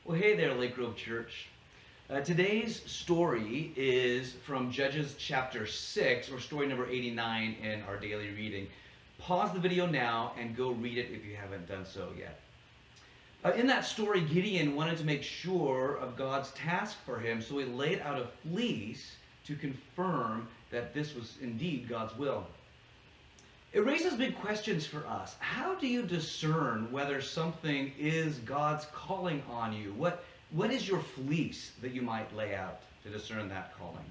Well, hey there, Lake Grove Church. Today's story is from Judges chapter 6, or story number 89 in our daily reading. Pause the video now and go read it if you haven't done so yet. In that story, Gideon wanted to make sure of God's task for him, so he laid out a fleece to confirm that this was indeed God's will. It raises big questions for us. How do you discern whether something is God's calling on you? What is your fleece that you might lay out to discern that calling?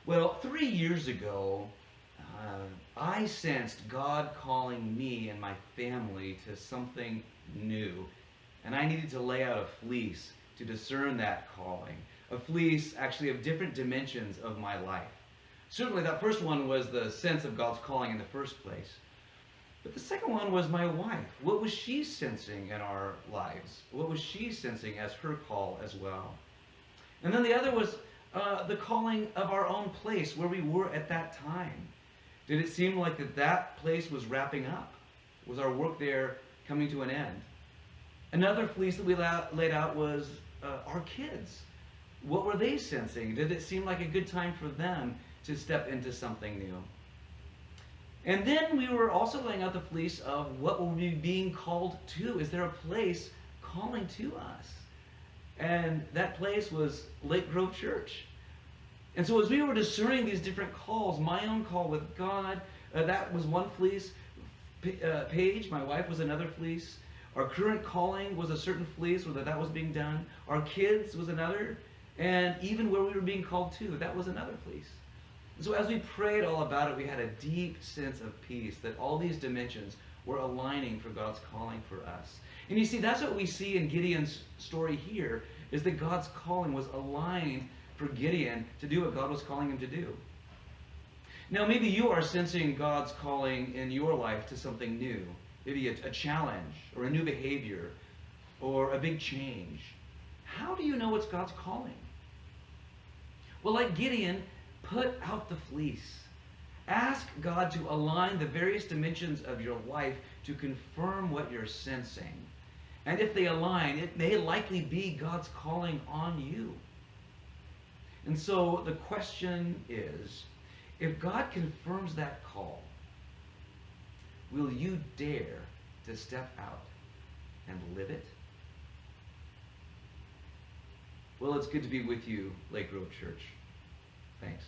Well, 3 years ago, I sensed God calling me and my family to something new. And I needed to lay out a fleece to discern that calling. A fleece actually of different dimensions of my life. Certainly that first one was the sense of God's calling in the first place. But the second one was my wife. What was she sensing in our lives? What was she sensing as her call as well? And then the other was the calling of our own place, where we were at that time. Did it seem like that place was wrapping up? Was our work there coming to an end? Another fleece that we laid out was our kids. What were they sensing? Did it seem like a good time for them to step into something new? And then we were also laying out the fleece of what were we being called to? Is there a place calling to us? And that place was Lake Grove Church. And so as we were discerning these different calls, my own call with God, that was one fleece. Paige, my wife, was another fleece. Our current calling was a certain fleece, whether that was being done. Our kids was another. And even where we were being called to, that was another fleece. So as we prayed all about it, we had a deep sense of peace that all these dimensions were aligning for God's calling for us. And you see, that's what we see in Gideon's story here, is that God's calling was aligned for Gideon to do what God was calling him to do. Now, maybe you are sensing God's calling in your life to something new, maybe a challenge or a new behavior or a big change. How do you know it's God's calling? Well, like Gideon, put out the fleece. Ask God to align the various dimensions of your life to confirm what you're sensing. And if they align, it may likely be God's calling on you. And so the question is, if God confirms that call, will you dare to step out and live it? Well, it's good to be with you, Lake Grove Church. Thanks.